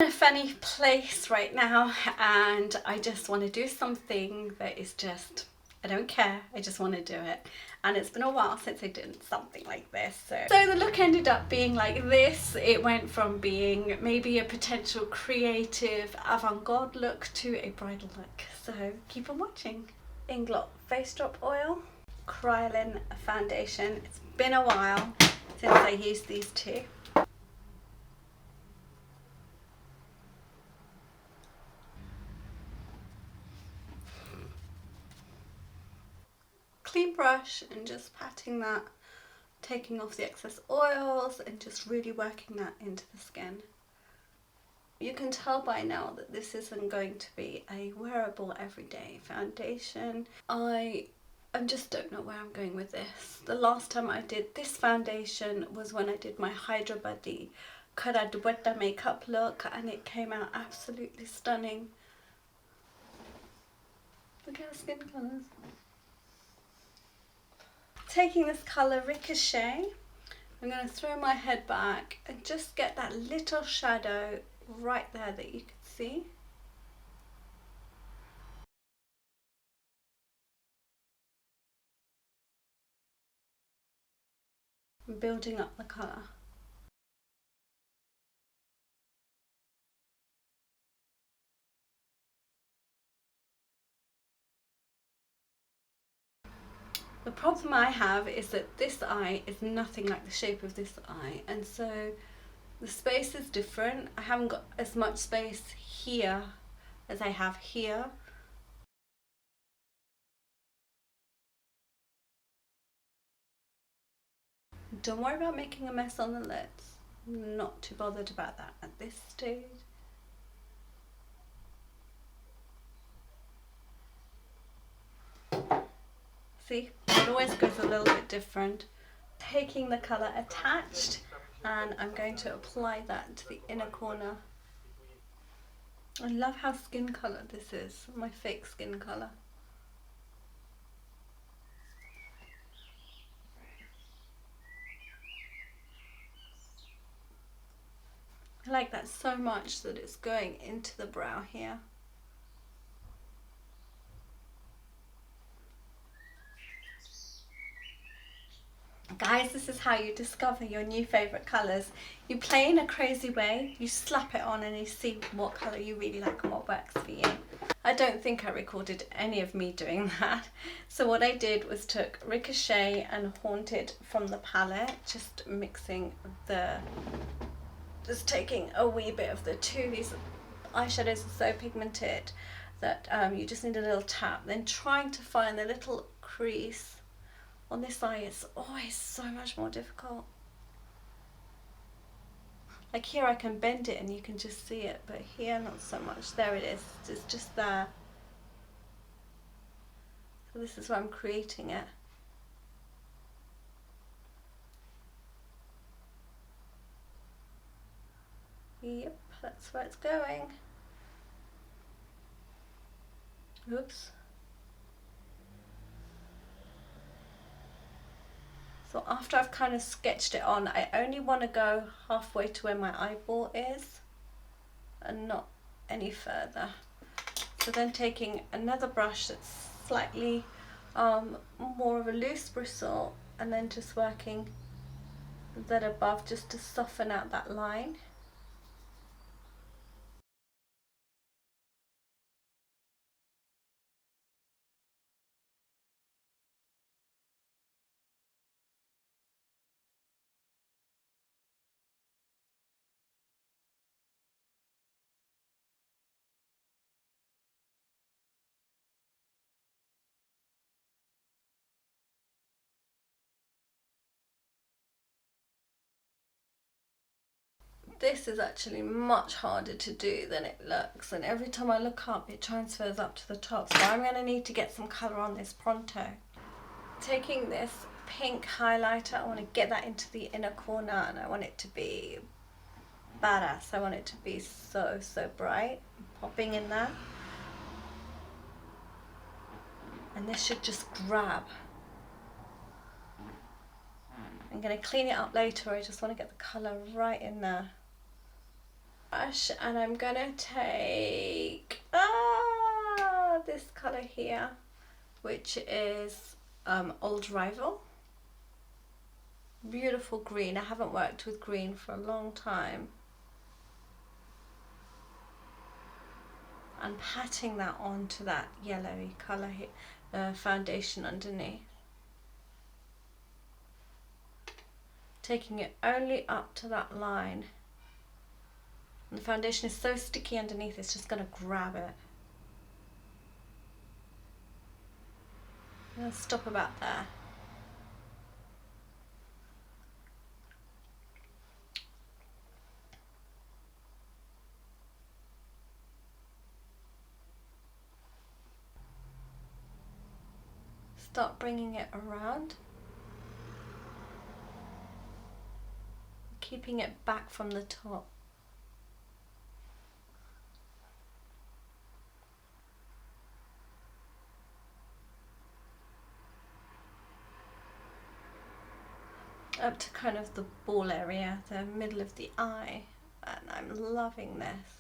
In a funny place right now, and I just want to do something that is just, I don't care, I just want to do it. And it's been a while since I did something like this. So the look ended up being like this. It went from being maybe a potential creative avant-garde look to a bridal look. So keep on watching. Inglot Face Drop Oil, Kryolan Foundation. It's been a while since I used these two. Clean brush and just patting that, taking off the excess oils and just really working that into the skin. You can tell by now that this isn't going to be a wearable everyday foundation. I just don't know where I'm going with this. The last time I did this foundation was when I did my Hydrabadi Duetta makeup look, and it came out absolutely stunning. Look at the skin colours. Taking this colour Ricochet, I'm going to throw my head back and just get that little shadow right there that you can see. I'm building up the colour. The problem I have is that this eye is nothing like the shape of this eye, and so the space is different. I haven't got as much space here as I have here. Don't worry about making a mess on the lids. I'm not too bothered about that at this stage. See, it always goes a little bit different. Taking the colour Attached, and I'm going to apply that to the inner corner. I love how skin colour this is, my fake skin colour. I like that so much that it's going into the brow here. Guys, this is how you discover your new favourite colours. You play in a crazy way, you slap it on and you see what colour you really like and what works for you. I don't think I recorded any of me doing that. So what I did was took Ricochet and Haunted from the palette, just mixing just taking a wee bit of the two. These eyeshadows are so pigmented that you just need a little tap, then trying to find the little crease. On this eye it's always so much more difficult. Like here I can bend it and you can just see it, but here not so much. There it is, it's just there. So this is where I'm creating it. Yep, that's where it's going. Oops. So after I've kind of sketched it on, I only want to go halfway to where my eyeball is and not any further. So then taking another brush that's slightly more of a loose bristle, and then just working that above just to soften out that line. This is actually much harder to do than it looks, and every time I look up it transfers up to the top, so I'm going to need to get some colour on this pronto. Taking this pink highlighter, I want to get that into the inner corner, and I want it to be badass. I want it to be so bright, popping in there, and this should just grab. I'm going to clean it up later, I just want to get the colour right in there. brush, and I'm gonna take this color here, which is Old Rival. Beautiful green. I haven't worked with green for a long time. And patting that onto that yellowy colour here, foundation underneath. Taking it only up to that line. And the foundation is so sticky underneath, it's just going to grab it. I'm going to stop about there. Start bringing it around, keeping it back from the top. Up to kind of the ball area, the middle of the eye, and I'm loving this.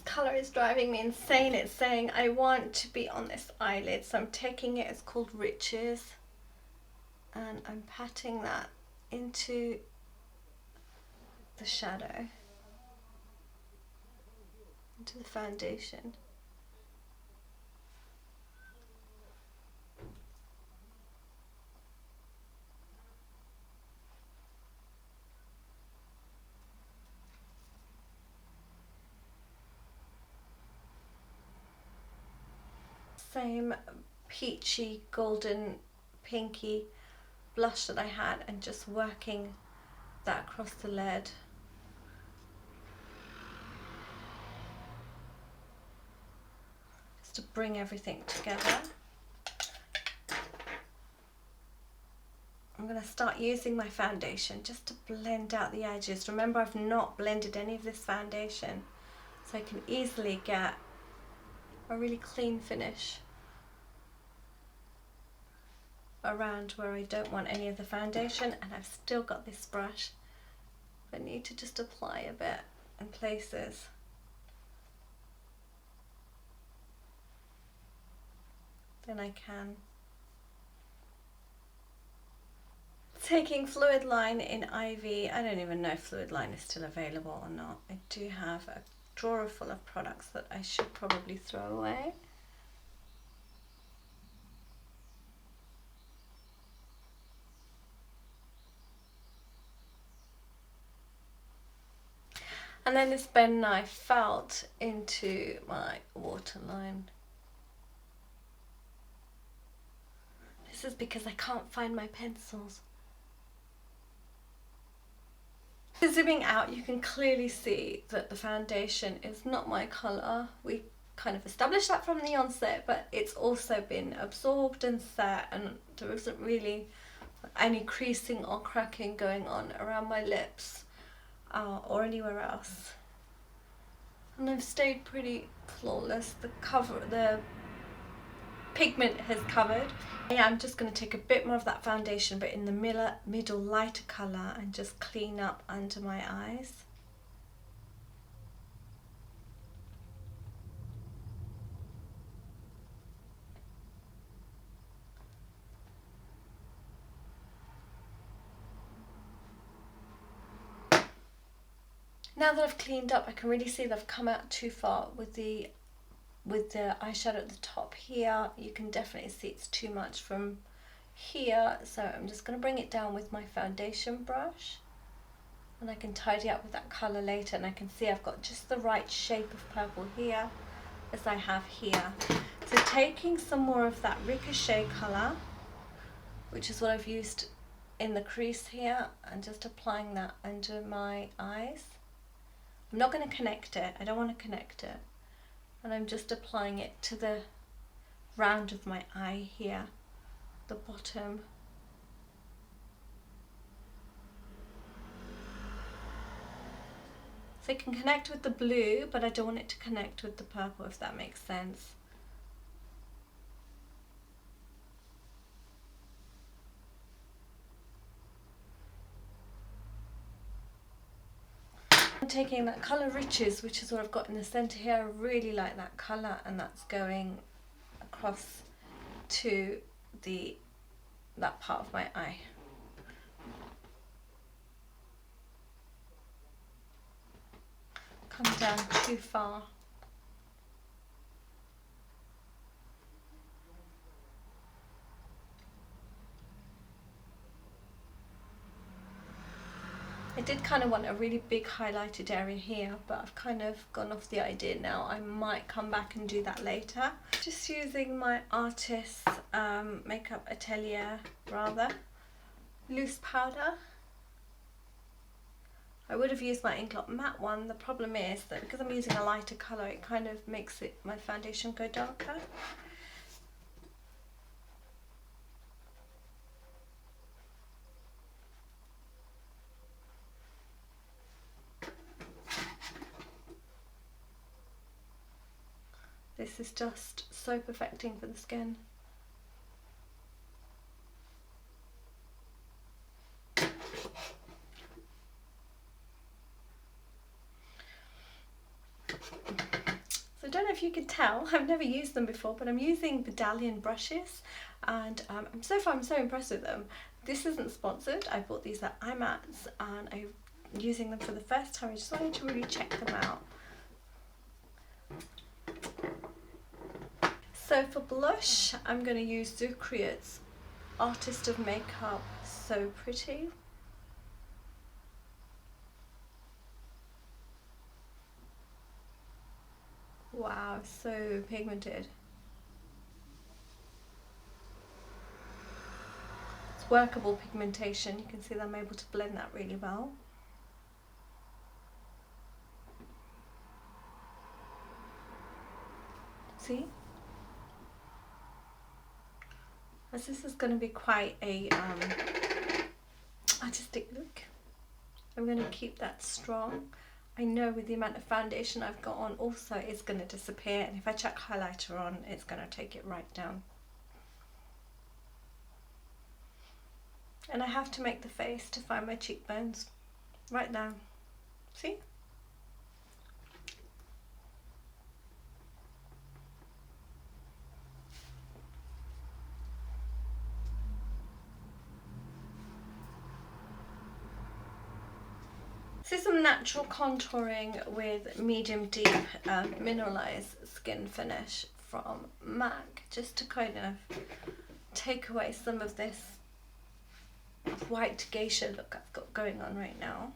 Colour is driving me insane. It's saying I want to be on this eyelid, so I'm taking it. It's called Riches, and I'm patting that into the shadow, into the foundation. Same peachy, golden, pinky blush that I had, and just working that across the lid. Just to bring everything together. I'm going to start using my foundation just to blend out the edges. Remember, I've not blended any of this foundation, so I can easily get a really clean finish around where I don't want any of the foundation, and I've still got this brush. I need to just apply a bit in places. Then I can. Taking Fluid Line in Ivy. I don't even know if Fluid Line is still available or not. I do have a drawer full of products that I should probably throw away. And then this pen knife felt into my waterline. This is because I can't find my pencils. Zooming out, you can clearly see that the foundation is not my colour. We kind of established that from the onset, but it's also been absorbed and set, and there isn't really any creasing or cracking going on around my lips or anywhere else. And I've stayed pretty flawless. The pigment has covered. Yeah, I'm just going to take a bit more of that foundation, but in the middle lighter colour, and just clean up under my eyes. Now that I've cleaned up, I can really see that I've come out too far with the eyeshadow at the top here. You can definitely see it's too much from here, so I'm just going to bring it down with my foundation brush, and I can tidy up with that colour later, and I can see I've got just the right shape of purple here as I have here. So taking some more of that Ricochet colour, which is what I've used in the crease here, and just applying that under my eyes. I'm not going to connect it, I don't want to connect it, and I'm just applying it to the round of my eye here, the bottom. So it can connect with the blue, but I don't want it to connect with the purple, if that makes sense. taking that colour Riches, which is what I've got in the centre here. I really like that colour, and that's going across to that part of my eye. Come down too far. I did kind of want a really big highlighted area here, but I've kind of gone off the idea now. I might come back and do that later. Just using my Artist's Makeup Atelier rather loose powder. I would have used my Inklot matte one. The problem is that because I'm using a lighter colour, it kind of makes my foundation go darker. This is just so perfecting for the skin. So I don't know if you can tell, I've never used them before, but I'm using Medallion brushes, and so far I'm so impressed with them. This isn't sponsored. I bought these at IMATS and I'm using them for the first time. I just wanted to really check them out. So for blush, I'm going to use Zucrea's Artist of Makeup So Pretty. Wow, so pigmented. It's workable pigmentation. You can see that I'm able to blend that really well. See? As this is going to be quite a artistic look, I'm going to keep that strong. I know with the amount of foundation I've got on also it's going to disappear, and if I chuck highlighter on it's going to take it right down. And I have to make the face to find my cheekbones right now. See? This is some natural contouring with medium deep mineralized skin finish from MAC, just to kind of take away some of this white geisha look I've got going on right now.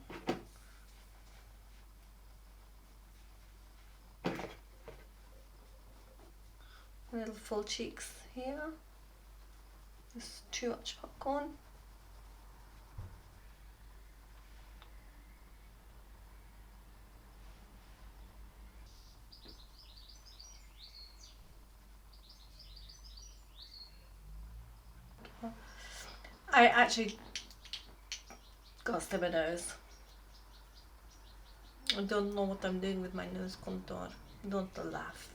Little full cheeks here. There's too much popcorn. I actually got stubborn nose. I don't know what I'm doing with my nose contour. Don't laugh.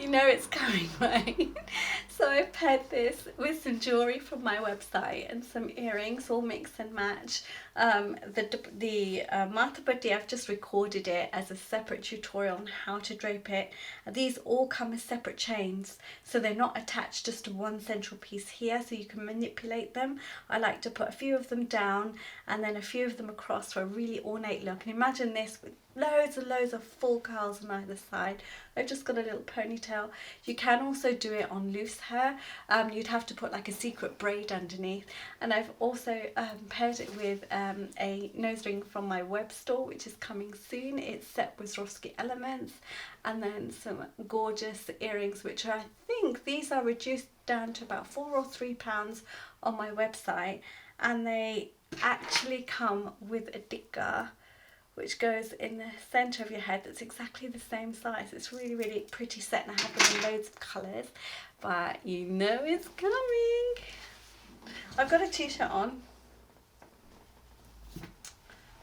you know it's coming, right? So I've paired this with some jewellery from my website and some earrings, all mix and match. The Martha Buddy, I've just recorded it as a separate tutorial on how to drape it. These all come as separate chains, so they're not attached just to one central piece here, so you can manipulate them. I like to put a few of them down and then a few of them across for a really ornate look. And imagine this with loads and loads of full curls on either side. I've just got a little ponytail. You can also do it on loose hair. You'd have to put like a secret braid underneath. And I've also paired it with a nose ring from my web store, which is coming soon. It's set with Swarovski elements, and then some gorgeous earrings, which I think these are reduced down to about £4 or £3 on my website, and they actually come with a dicker which goes in the centre of your head that's exactly the same size. It's really, really pretty set, and I have them in loads of colours, but you know it's coming. I've got a t-shirt on,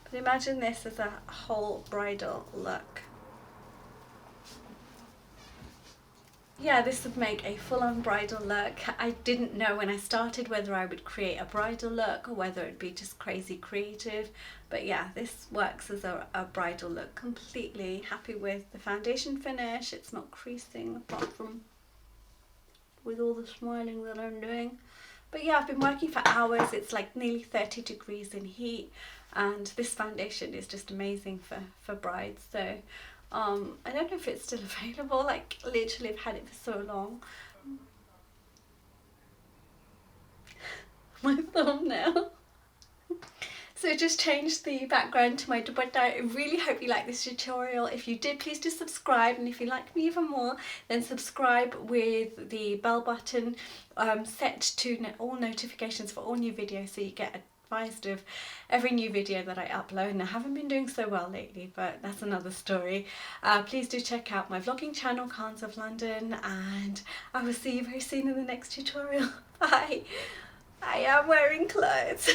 but imagine this as a whole bridal look. Yeah, this would make a full-on bridal look. I didn't know when I started whether I would create a bridal look or whether it'd be just crazy creative. But yeah, this works as a bridal look completely. Happy with the foundation finish. It's not creasing apart from with all the smiling that I'm doing. But yeah, I've been working for hours. It's like nearly 30 degrees in heat. And this foundation is just amazing for brides. So I don't know if it's still available, like literally I've had it for so long. My thumbnail. So just changed the background to my dupatta. I really hope you like this tutorial. If you did, please do subscribe, and if you like me even more, then subscribe with the bell button set to all notifications for all new videos, so you get advised of every new video that I upload. And I haven't been doing so well lately, but that's another story. Please do check out my vlogging channel, Khans of London, and I will see you very soon in the next tutorial. Bye! I am wearing clothes.